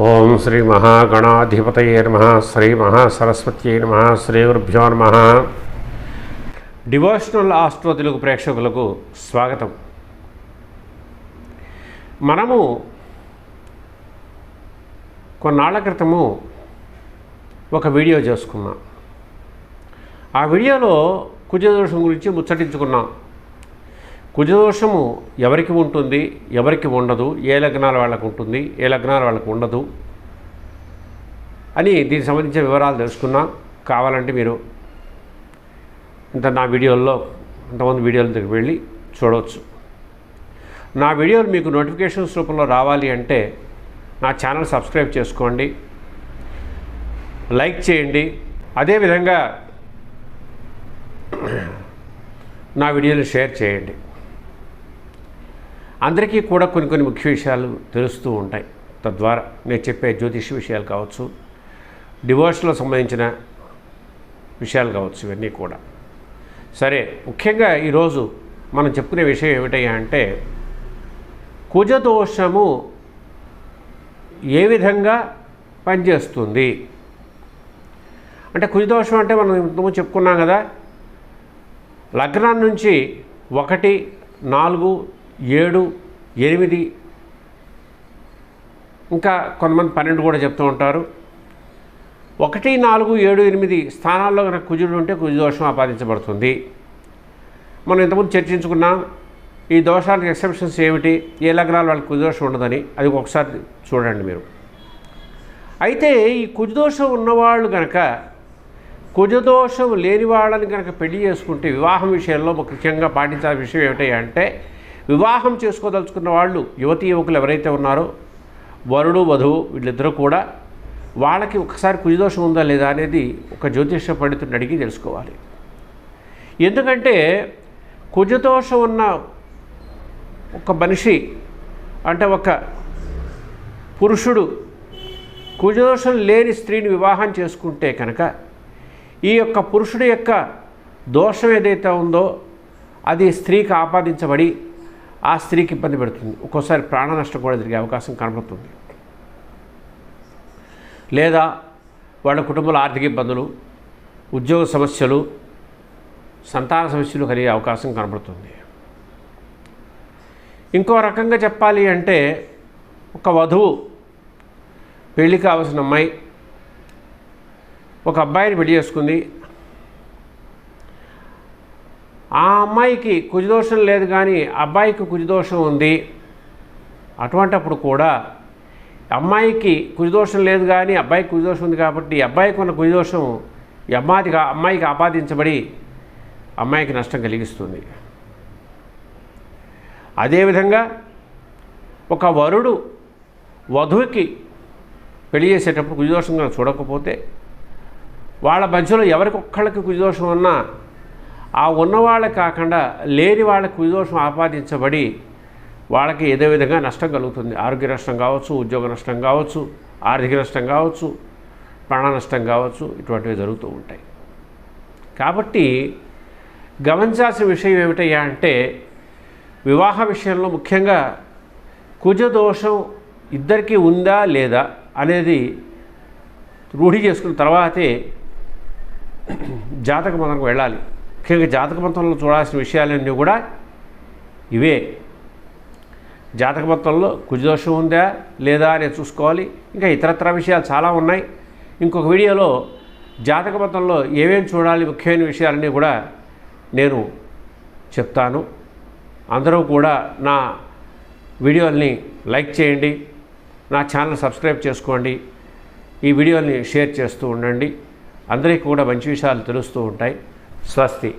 ఓం శ్రీ మహాగణాధిపతయే నమః. శ్రీ మహాసరస్వత్యై నమః. శ్రీ గురుభ్యో నమః. డివోషనల్ ఆస్ట్రో తెలుగు ప్రేక్షకులకు స్వాగతం. మనము కొన్నాళ్ల క్రితము ఒక వీడియో చేసుకున్నాం. ఆ వీడియోలో కుజదోషం గురించి ముచ్చటించుకున్నాం. కుజదోషము ఎవరికి ఉంటుంది, ఎవరికి ఉండదు, ఏ లగ్నాల వాళ్ళకు ఉంటుంది, ఏ లగ్నాల వాళ్ళకు ఉండదు అని దీనికి సంబంధించిన వివరాలు తెలుసుకున్నాం. కావాలంటే మీరు నా వీడియోల్లో ఇంతమంది వీడియోల దగ్గరికి వెళ్ళి చూడవచ్చు. నా వీడియోలు మీకు నోటిఫికేషన్స్ రూపంలో రావాలి అంటే నా ఛానల్ సబ్స్క్రైబ్ చేసుకోండి, లైక్ చేయండి. అదేవిధంగా నా వీడియోలు షేర్ చేయండి. అందరికీ కూడా కొన్ని ముఖ్య విషయాలు తెలుస్తూ ఉంటాయి. తద్వారా నేను చెప్పే జ్యోతిష విషయాలు కావచ్చు, డివోర్స్లో సంబంధించిన విషయాలు కావచ్చు, ఇవన్నీ కూడా. సరే, ముఖ్యంగా ఈరోజు మనం చెప్పుకునే విషయం ఏమిటయ్యా అంటే కుజదోషము ఏ విధంగా పనిచేస్తుంది అంటే, కుజదోషం అంటే మనం ఇంతకుముందు చెప్పుకున్నాం కదా, లగ్నం నుంచి 1, 4, 7, 8 ఇంకా కొంతమంది 12 కూడా చెప్తూ ఉంటారు. 1, 4, 7, 8 స్థానాల్లో కనుక కుజుడు ఉంటే కుజదోషం ఆపాదించబడుతుంది. మనం ఇంతకుముందు చర్చించుకున్నాం ఈ దోషానికి ఎక్సెప్షన్స్ ఏమిటి, ఏ లగ్నాలు వాళ్ళకి కుజదోషం ఉండదని. అది ఒకసారి చూడండి మీరు. అయితే ఈ కుజదోషం ఉన్నవాళ్ళు కనుక కుజదోషం లేని వాళ్ళని కనుక పెళ్లి చేసుకుంటే వివాహం విషయంలో ముఖ్యంగా పాటించాల్సిన విషయం ఏమిటి అంటే, వివాహం చేసుకోదలుచుకున్న వాళ్ళు యువతీ యువకులు ఎవరైతే ఉన్నారో వరుడు వధువు వీళ్ళిద్దరూ కూడా వాళ్ళకి ఒకసారి కుజదోషం ఉందా లేదా అనేది ఒక జ్యోతిష పండితుడిని అడిగి తెలుసుకోవాలి. ఎందుకంటే కుజదోషం ఉన్న ఒక మనిషి అంటే ఒక పురుషుడు కుజదోషం లేని స్త్రీని వివాహం చేసుకుంటే కనుక ఈ యొక్క పురుషుడి యొక్క దోషం ఏదైతే ఉందో అది స్త్రీకి ఆపాదించబడి ఆ స్త్రీకి ఇబ్బంది పెడుతుంది. ఒక్కోసారి ప్రాణ నష్టం కూడా జరిగే అవకాశం కనబడుతుంది. లేదా వాళ్ళ కుటుంబంలో ఆర్థిక ఇబ్బందులు, ఉద్యోగ సమస్యలు, సంతాన సమస్యలు కలిగే అవకాశం కనబడుతుంది. ఇంకో రకంగా చెప్పాలి అంటే, ఒక వధువు పెళ్లి కావాల్సిన అమ్మాయి ఒక అబ్బాయిని పెళ్లి చేసుకుంది. ఆ అమ్మాయికి కుజదోషం లేదు కానీ అబ్బాయికి కుజదోషం ఉంది. అటువంటప్పుడు కూడా అమ్మాయికి కుజదోషం లేదు కానీ అబ్బాయికి కుజదోషం ఉంది కాబట్టి అబ్బాయికి ఉన్న కుజదోషం ఈ అమ్మాయికి ఆపాదించబడి అమ్మాయికి నష్టం కలిగిస్తుంది. అదేవిధంగా ఒక వరుడు వధువుకి పెళ్లి చేసేటప్పుడు కుజదోషంగా చూడకపోతే వాళ్ళ మధ్యలో ఎవరికొక్కళ్ళకి కుజదోషం ఉన్నా ఆ ఉన్నవాళ్ళకి కాకుండా లేని వాళ్ళకి కుజదోషం ఆపాదించబడి వాళ్ళకి ఏదో విధంగా నష్టం కలుగుతుంది. ఆరోగ్య నష్టం కావచ్చు, ఉద్యోగ నష్టం కావచ్చు, ఆర్థిక నష్టం కావచ్చు, ప్రాణ నష్టం కావచ్చు, ఇటువంటివి జరుగుతూ ఉంటాయి. కాబట్టి గమనించాల్సిన విషయం ఏమిటయ్యా అంటే, వివాహ విషయంలో ముఖ్యంగా కుజదోషం ఇద్దరికీ ఉందా లేదా అనేది రూఢి చేసుకున్న తర్వాతే జాతక మంత్రంకు వెళ్ళాలి. ముఖ్యంగా జాతక మంత్రంలో చూడాల్సిన విషయాలన్నీ కూడా ఇవే. జాతక మంత్రంలో కుజదోషం ఉందా లేదా అనేది చూసుకోవాలి. ఇంకా ఇతరత్ర విషయాలు చాలా ఉన్నాయి. ఇంకొక వీడియోలో జాతక మంత్రంలో ఏమేమి చూడాలి ముఖ్యమైన విషయాలన్నీ కూడా నేను చెప్తాను. అందరూ కూడా నా వీడియోల్ని లైక్ చేయండి, నా ఛానల్ సబ్స్క్రైబ్ చేసుకోండి, ఈ వీడియోల్ని షేర్ చేస్తూ ఉండండి. అందరికీ కూడా మంచి విషయాలు తెలుస్తూ ఉంటాయి. స్వస్తి.